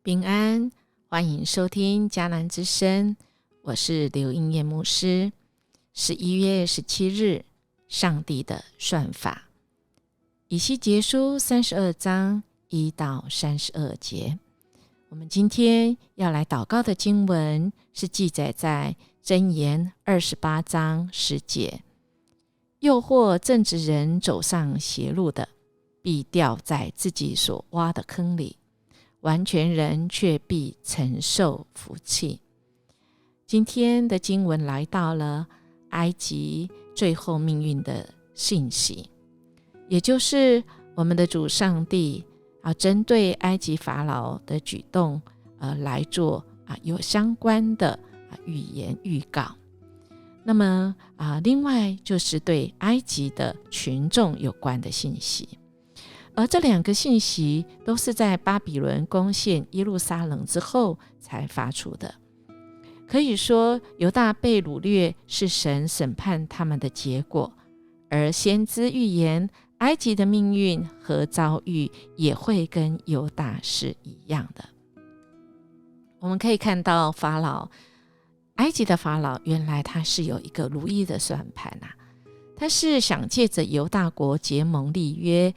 平安，欢迎收听迦南之声，我是刘英燕牧师。11月17日，上帝的算法，以西结书32章1到32节。我们今天要来祷告的经文是记载在箴言28章10节。诱惑正直人走上邪路的，必掉在自己所挖的坑里，完全人却必承受福气。今天的经文来到了埃及最后命运的信息，也就是我们的主上帝针对埃及法老的举动来做有相关的预言预告。那么另外就是对埃及的群众有关的信息，而这两个信息都是在巴比伦攻陷耶路撒冷之后才发出的。可以说犹大被掳掠是神审判他们的结果，而先知预言埃及的命运和遭遇也会跟犹大是一样的。我们可以看到埃及的法老原来他是有一个如意的算盘他是想借着犹大国结盟立约，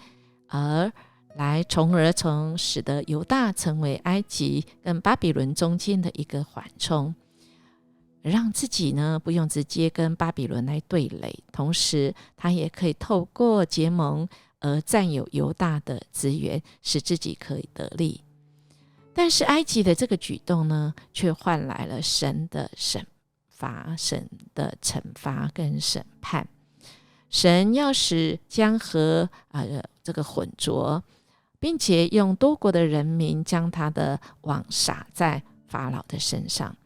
从而使得犹大成为埃及跟巴比伦中间的一个缓冲，让自己呢不用直接跟巴比伦来对垒，同时他也可以透过结盟而占有犹大的资源，使自己可以得利。但是埃及的这个举动呢，却换来了神的惩罚跟审判。神要使江河这个浑浊，并且用多国的人民将他的网撒在法老的身上，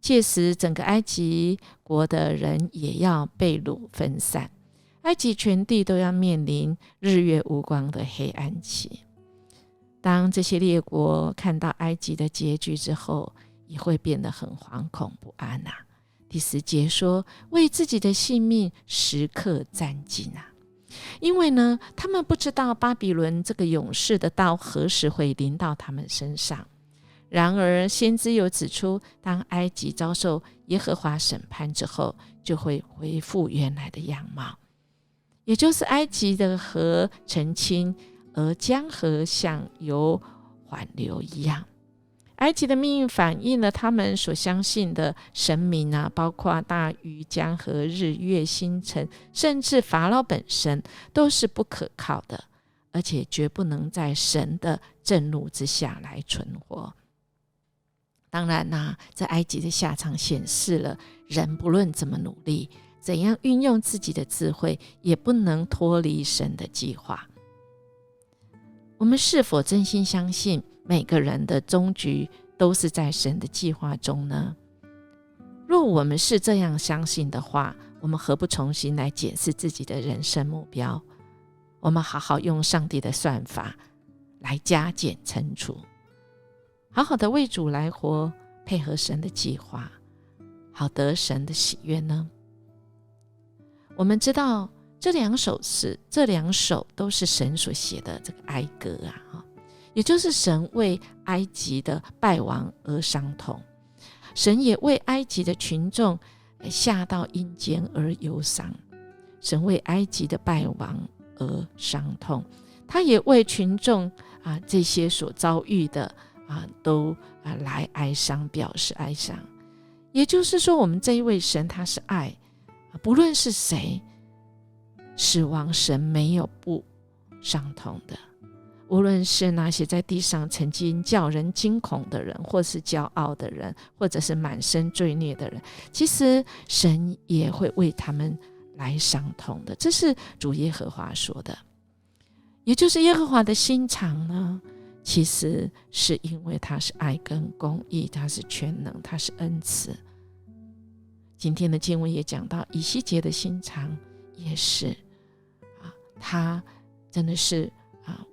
届时整个埃及国的人也要被掳分散，埃及全地都要面临日月无光的黑暗期。当这些列国看到埃及的结局之后，也会变得很惶恐不安第10节说，为自己的性命时刻战兢因为呢，他们不知道巴比伦这个勇士的刀何时会临到他们身上。然而先知有指出，当埃及遭受耶和华审判之后，就会恢复原来的样貌，也就是埃及的河澄清，而江河像有缓流一样。埃及的命运反映了他们所相信的神明包括大鱼、江河、日月星辰，甚至法老本身都是不可靠的，而且绝不能在神的震怒之下来存活。当然在埃及的下场显示了人不论怎么努力，怎样运用自己的智慧，也不能脱离神的计划。我们是否真心相信每个人的终局都是在神的计划中呢？若我们是这样相信的话，我们何不重新来检视自己的人生目标？我们好好用上帝的算法来加减乘除，好好的为主来活，配合神的计划，好得神的喜悦呢？我们知道这两首都是神所写的这个哀歌也就是神为埃及的败亡而伤痛，神也为埃及的群众下到阴间而忧伤。神为埃及的败亡而伤痛，他也为群众这些所遭遇的都来哀伤，表示哀伤。也就是说，我们这一位神他是爱，不论是谁死亡，神没有不伤痛的。无论是那些在地上曾经叫人惊恐的人，或是骄傲的人，或者是满身罪孽的人，其实神也会为他们来伤痛的。这是主耶和华说的。也就是耶和华的心肠呢，其实是因为他是爱跟公义，他是全能，他是恩慈。今天的经文也讲到以西结的心肠也是他真的是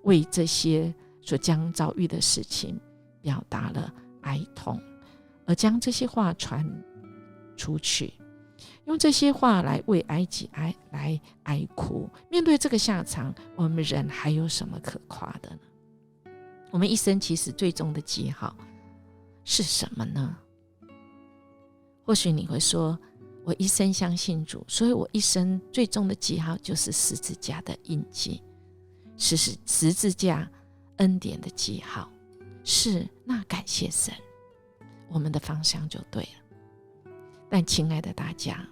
为这些所将遭遇的事情表达了哀痛，而将这些话传出去，用这些话来为埃及来哀哭。面对这个下场，我们人还有什么可夸的呢？我们一生其实最终的记号是什么呢？或许你会说，我一生相信主，所以我一生最终的记号就是十字架的印记，是十字架恩典的记号。是，那感谢神，我们的方向就对了。但亲爱的大家，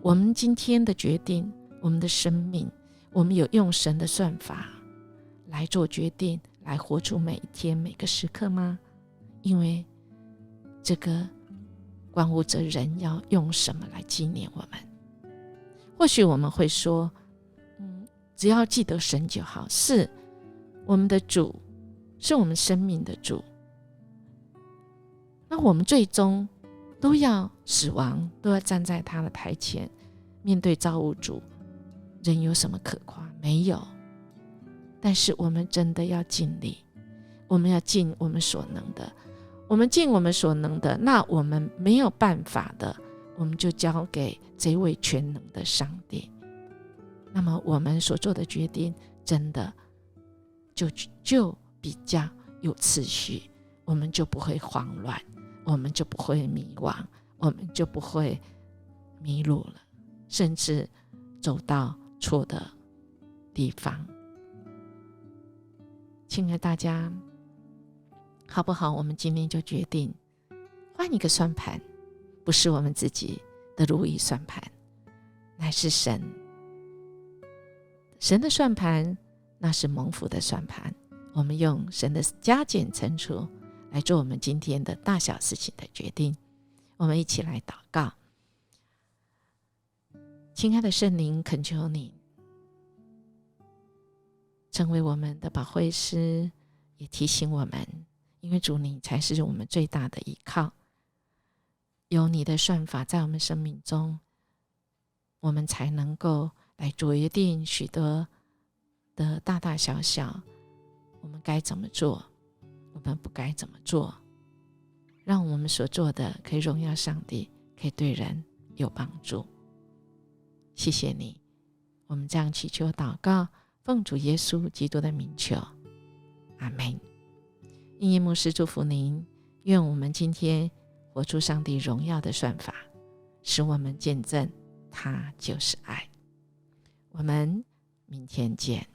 我们今天的决定，我们的生命，我们有用神的算法来做决定，来活出每一天每个时刻吗？因为这个关乎着人要用什么来纪念我们。或许我们会说，只要记得神就好。是，我们的主是我们生命的主，那我们最终都要死亡，都要站在他的台前，面对造物主。人有什么可夸？没有。但是我们真的要尽力，我们要尽我们所能的。我们尽我们所能的，那我们没有办法的，我们就交给这位全能的上帝。那么我们所做的决定真的就比较有次序，我们就不会慌乱，我们就不会迷惘，我们就不会迷路了，甚至走到错的地方。亲爱的大家，好不好？我们今天就决定换一个算盘，不是我们自己的如意算盘，乃是神的算盘，那是蒙福的算盘。我们用神的加减乘除来做我们今天的大小事情的决定。我们一起来祷告。亲爱的圣灵，恳求你成为我们的保惠师，也提醒我们，因为主你才是我们最大的依靠。有你的算法在我们生命中，我们才能够来决定许多的大大小小，我们该怎么做，我们不该怎么做，让我们所做的可以荣耀上帝，可以对人有帮助。谢谢你，我们这样祈求祷告，奉主耶稣基督的名求，阿们。音乐牧师祝福您，愿我们今天活出上帝荣耀的算法，使我们见证他就是爱。我们明天见。